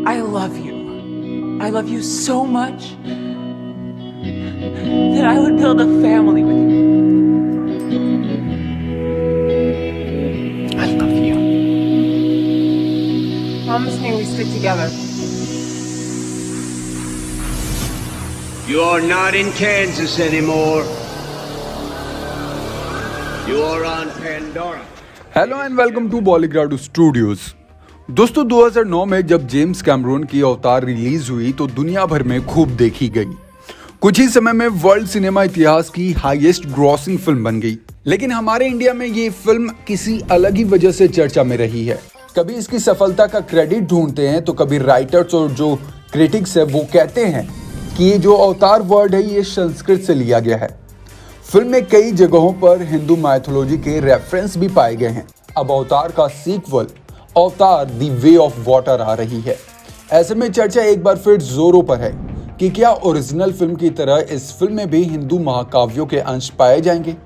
I love you. I love you so much that I would build a family with you. I love you. Promise me we stick together. You're not in Kansas anymore. You're on Pandora. Hello and welcome to Bollygrad studios. दोस्तों 2009 में जब James Cameron की अवतार release हुई तो दुनिया भर में खूब देखी गई। कुछ ही समय में वर्ल्ड सिनेमा इतिहास की हाईएस्ट ग्रॉसिंग फिल्म बन गई। लेकिन हमारे इंडिया में ये फिल्म किसी अलग ही वजह से चर्चा में रही है। कभी इसकी सफलता का क्रेडिट ढूंढते हैं तो कभी राइटर्स और जो क्रिटिक्स है वो कहते हैं कि ये जो अवतार वर्ड है ये संस्कृत से लिया गया है। फिल्म में कई जगहों पर हिंदू माइथोलॉजी के रेफरेंस भी पाए गए हैं। अब अवतार का सीक्वल अवतार द वे ऑफ वाटर आ रही है। ऐसे में चर्चा एक बार फिर जोरों पर है कि क्या ओरिजिनल फिल्म की तरह इस फिल्म में भी हिंदू महाकाव्यों के अंश पाए जाएंगे,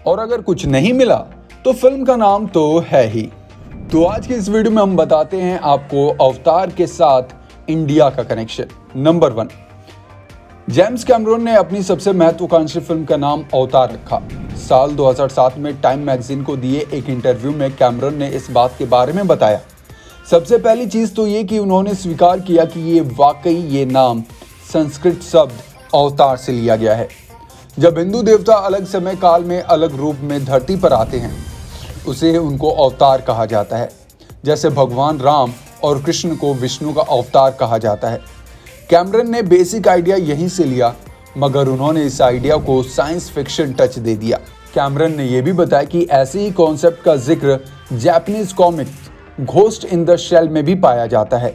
और अगर कुछ नहीं मिला तो फिल्म का नाम तो है ही। तो आज की इस वीडियो में हम बताते हैं आपको अवतार के साथ इंडिया का कनेक्शन। नंबर 1, जेम्स कैमरून ने अपनी सबसे महत्वाकांक्षी फिल्म का नाम अवतार रखा। साल 2007 में टाइम मैगजीन को दिए एक इंटरव्यू में कैमरून ने इस बात के बारे में बताया। सबसे पहली चीज तो ये कि उन्होंने स्वीकार किया कि ये नाम संस्कृत शब्द अवतार से लिया गया है। जब हिंदू देवता अलग समय काल में अलग रूप में धरती पर आते हैं उसे उनको अवतार कहा जाता है। जैसे भगवान राम और कृष्ण को विष्णु का अवतार कहा जाता है। कैमरून ने बेसिक आइडिया यहीं से लिया, मगर उन्होंने इस आइडिया को साइंस फिक्शन टच दे दिया। कैमरून ने यह भी बताया कि ऐसे ही कॉन्सेप्ट का जिक्र Japanese comic ghost in the shell में भी पाया जाता है,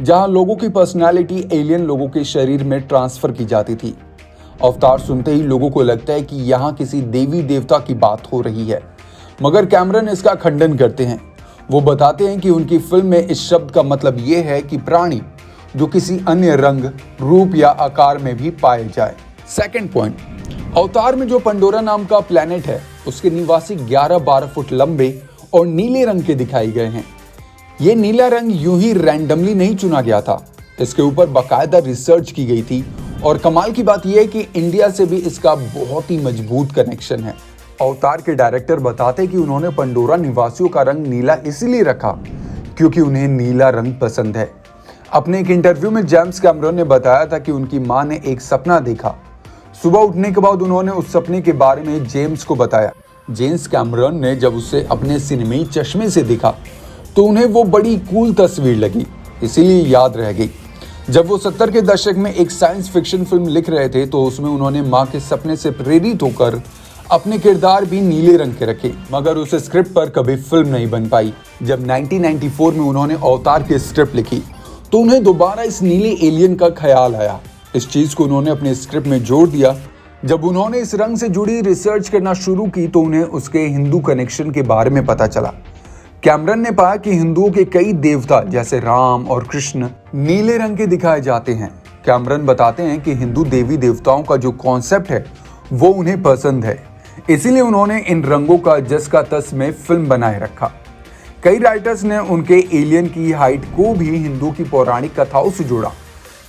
जहां लोगों की पर्सनालिटी एलियन लोगों के शरीर में ट्रांसफर की जाती थी। अवतार सुनते ही लोगों को लगता है कि यहाँ किसी देवी देवता की बात हो रही है, मगर कैमरून इसका खंडन करते हैं। वो बताते हैं कि उनकी फिल्म में इस शब्द का मतलब ये है कि प्राणी जो किसी अन्य रंग, रूप या आकार में भी पाए जाए। सेकंड पॉइंट, अवतार में जो पंडोरा नाम का प्लेनेट है उसके निवासी 11-12 फुट लंबे और नीले रंग के दिखाए गए हैं। ये नीला रंग यूं ही रैंडमली नहीं चुना गया था, इसके ऊपर बाकायदा रिसर्च की गई थी। और कमाल की बात यह है कि इंडिया से भी इसका बहुत ही मजबूत कनेक्शन है। अवतार के डायरेक्टर बताते कि उन्होंने पंडोरा निवासियों का रंग नीला इसलिए रखा क्योंकि उन्हें नीला रंग पसंद है। अपने एक इंटरव्यू में जेम्स कैमरून ने बताया था कि उनकी मां ने एक सपना देखा। सुबह उठने के बाद उन्होंने उस सपने के बारे में जेम्स को बताया। जेम्स कैमरून ने जब उसे अपने सिनेमाई चश्मे से देखा तो उन्हें वो बड़ी कूल तस्वीर लगी, इसीलिए याद रह गई। जब वो 70 के दशक में एक साइंस फिक्शन फिल्म लिख रहे थे तो उसमें उन्होंने मां के सपने से प्रेरित होकर अपने किरदार भी नीले रंग के रखे, मगर उस स्क्रिप्ट पर कभी फिल्म नहीं बन पाई। जब 1994 में उन्होंने अवतार की स्क्रिप्ट लिखी तो उन्हें दोबारा इस नीले एलियन का ख्याल आया। इस चीज को उन्होंने अपने स्क्रिप्ट में जोड़ दिया। जब उन्होंने इस रंग से जुड़ी रिसर्च करना शुरू की तो उन्हें उसके हिंदू कनेक्शन के बारे में पता चला। कैमरून ने पाया कि हिंदुओं के कई देवता जैसे राम और कृष्ण नीले रंग के दिखाए जाते हैं। कैमरून बताते हैं कि हिंदू देवी देवताओं का जो कॉन्सेप्ट है वो उन्हें पसंद है, इसीलिए उन्होंने इन रंगों का जस का तस में फिल्म बनाए रखा। कई राइटर्स ने उनके एलियन की हाइट को भी हिंदू की पौराणिक कथाओं से जोड़ा।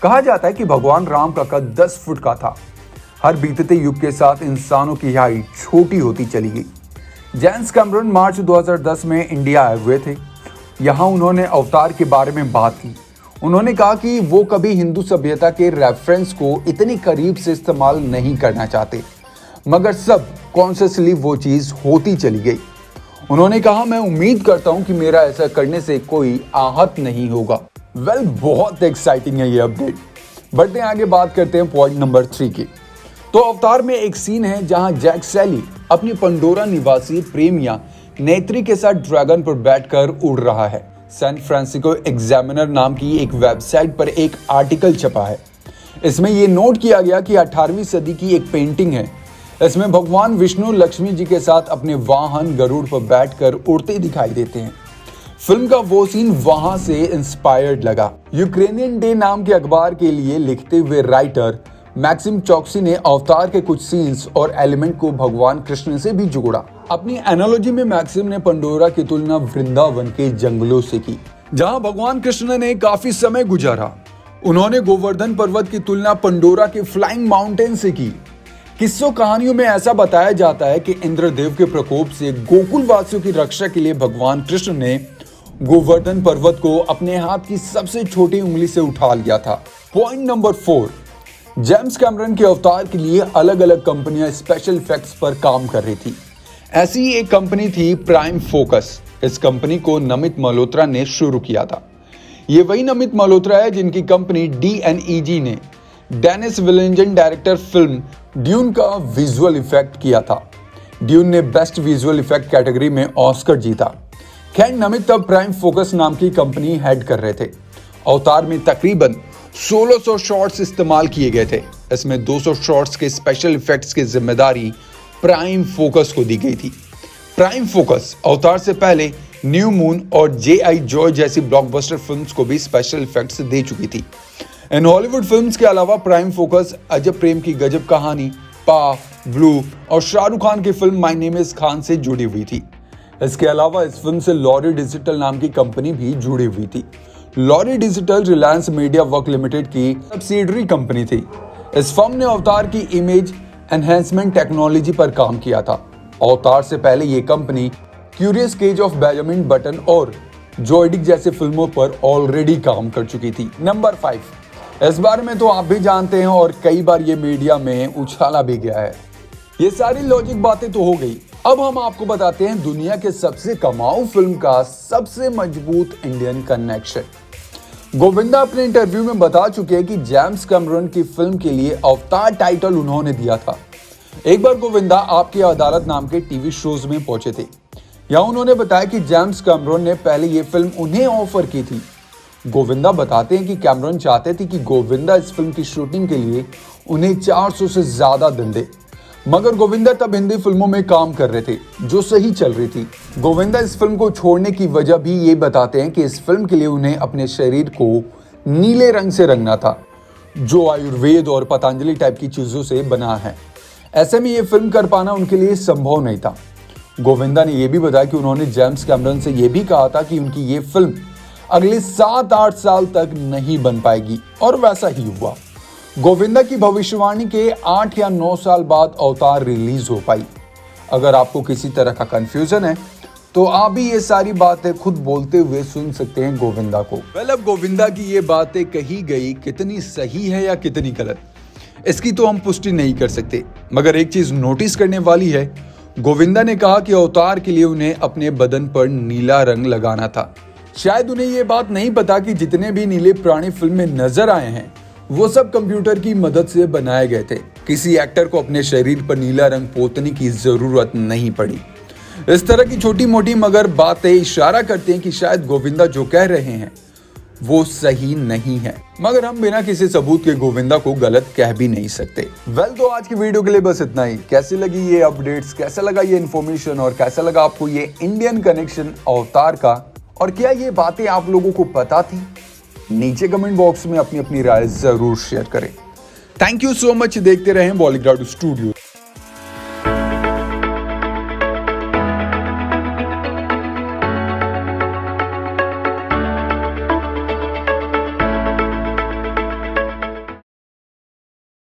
कहा जाता है कि भगवान राम का कद 10 फुट का था। हर बीतते युग के साथ इंसानों की हाइट छोटी होती चली गई। जेम्स कैमरून मार्च 2010 में इंडिया आए हुए थे। यहाँ उन्होंने अवतार के बारे में बात की। उन्होंने कहा कि वो कभी हिंदू सभ्यता के रेफरेंस को इतनी करीब से इस्तेमाल नहीं करना चाहते, मगर सब कॉन्शियसली वो चीज होती चली गई। उन्होंने कहा, मैं उम्मीद करता हूं कि मेरा ऐसा करने से कोई आहत नहीं होगा। बहुत एक्साइटिंग है ये अपडेट। बढ़ते हैं आगे, बात करते हैं पॉइंट नंबर 3 की। तो अवतार में एक सीन है जहां जैक सैली अपनी पंडोरा निवासी प्रेमिया नेत्री के साथ ड्रैगन पर बैठकर उड़ रहा है। सैन फ्रांसिस्को एग्जामिनर नाम की एक वेबसाइट पर एक आर्टिकल छपा है। इसमें यह नोट किया गया कि 18वीं सदी की एक पेंटिंग है। इसमें भगवान विष्णु लक्ष्मी जी के साथ अपने वाहन गरुड़ पर बैठकर उड़ते दिखाई देते हैं। फिल्म का वो सीन वहां से इंस्पायर्ड लगा। यूक्रेनियन डे नाम के अखबार के लिए लिखते हुए राइटर मैक्सिम चॉक्सी ने अवतार के कुछ सीन्स और एलिमेंट को भगवान कृष्ण से भी जोड़ा। अपनी एनालॉजी में मैक्सिम ने पंडोरा की तुलना वृंदावन के जंगलों से की, जहां भगवान कृष्ण ने काफी समय गुजारा। उन्होंने गोवर्धन पर्वत की तुलना पंडोरा के फ्लाइंग माउंटेन से की। किस्सों कहानियों में ऐसा बताया जाता है कि इंद्रदेव के प्रकोप से गोकुल वासियों की रक्षा के लिए भगवान कृष्ण ने गोवर्धन पर्वत को अपने हाथ की सबसे छोटी उंगली से उठा लिया था। पॉइंट नंबर 4, जेम्स कैमरन के अवतार के लिए अलग अलग कंपनियां स्पेशल इफेक्ट्स पर काम कर रही थी। ऐसी ही एक कंपनी थी प्राइम फोकस। इस कंपनी को नमित मल्होत्रा ने शुरू किया था। ये वही नमित मल्होत्रा है जिनकी कंपनी DNEG ने डेनिस विलिंजन डायरेक्टर फिल्म ड्यून का विजुअल इफेक्ट किया था। ड्यून ने बेस्ट विजुअल इफेक्ट कैटेगरी में ऑस्कर जीता। खैर, नमित तब प्राइम फोकस नाम की कंपनी हेड कर रहे थे। अवतार में तकरीबन 1600 शॉट्स इस्तेमाल किए गए थे। इसमें 200 शॉट्स के स्पेशल इफेक्ट्स की जिम्मेदारी प्राइम फोकस को दी गई थी। प्राइम फोकस अवतार से पहले न्यू मून और J.I. जॉय जैसी ब्लॉकबस्टर फिल्म्स को भी स्पेशल इफेक्ट्स दे चुकी थी। इन हॉलीवुड फिल्म्स के अलावा प्राइम फोकस अजब प्रेम की गजब कहानी, पा, ब्लू और शाहरुख खान की film my name is Khan से जुड़ी हुई थी। इसके अलावा इस फिल्म से लॉरी डिजिटल नाम की कंपनी भी जुड़ी हुई थी। Lowry digital Reliance media works limited की सब्सिडरी कंपनी थी। इस फर्म ने अवतार की इमेज एनहेंसमेंट टेक्नोलॉजी पर काम किया था। अवतार से पहले ये company curious case of Benjamin Button और जॉयडिक जैसे फिल्मों पर ऑलरेडी काम कर चुकी थी। नंबर 5, इस बारे में तो आप भी जानते हैं और कई बार ये मीडिया में उछाला भी गया है। ये सारी लॉजिक बातें तो हो गई। अब हम आपको बताते हैं दुनिया के सबसे कमाऊ फिल्म का सबसे मजबूत इंडियन कनेक्शन। गोविंदा अपने इंटरव्यू में बता चुके हैं कि जेम्स कैमरन की फिल्म के लिए अवतार टाइटल उन्होंने दिया था। एक बार गोविंदा आपकी अदालत नाम के टीवी शोज में पहुंचे थे। यहाँ उन्होंने बताया कि जेम्स कैमरन ने पहले ये फिल्म उन्हें ऑफर की थी। गोविंदा बताते हैं कि कैमरन चाहते थे कि गोविंदा इस फिल्म की शूटिंग के लिए उन्हें 400 से ज्यादा दिन दे, मगर गोविंदा तब हिंदी फिल्मों में काम कर रहे थे जो सही चल रही थी। गोविंदा इस फिल्म को छोड़ने की वजह भी ये बताते हैं कि इस फिल्म के लिए उन्हें अपने शरीर को नीले रंग से रंगना था, जो आयुर्वेद और पतंजलि टाइप की चीजों से बना है। ऐसे में ये फिल्म कर पाना उनके लिए संभव नहीं था। गोविंदा ने यह भी बताया कि उन्होंने जेम्स कैमरन से यह भी कहा था कि उनकी ये फिल्म अगले 7-8 साल तक नहीं बन पाएगी, और वैसा ही हुआ। गोविंदा की भविष्यवाणी के 8 या 9 साल बाद अवतार रिलीज हो पाई। अगर आपको किसी तरह का कंफ्यूजन है तो आप भी ये सारी बातें खुद बोलते हुए सुन सकते हैं गोविंदा को। अब गोविंदा की ये बातें कही गई कितनी सही है या कितनी गलत, इसकी तो हम पुष्टि नहीं कर सकते, मगर एक चीज नोटिस करने वाली है। गोविंदा ने कहा कि अवतार के लिए उन्हें अपने बदन पर नीला रंग लगाना था। शायद उन्हें ये बात नहीं पता कि जितने भी नीले प्राणी फिल्म में नजर आए हैं वो सब कंप्यूटर की मदद से बनाए गए थे। किसी एक्टर को अपने शरीर पर नीला रंग पोतने की जरूरत नहीं पड़ी। इस तरह की छोटी मोटी मगर बातें इशारा करती हैं कि शायद गोविंदा जो कह रहे हैं वो सही नहीं है, मगर हम बिना किसी सबूत के गोविंदा को गलत कह भी नहीं सकते। तो आज की वीडियो के लिए बस इतना ही। कैसी लगी ये अपडेट्स, कैसा लगा ये इन्फॉर्मेशन और कैसा लगा आपको ये इंडियन कनेक्शन अवतार का, और क्या ये बातें आप लोगों को पता थी? नीचे कमेंट बॉक्स में अपनी अपनी राय जरूर शेयर करें। Thank you so much. देखते रहें बॉलीग्राड स्टूडियो।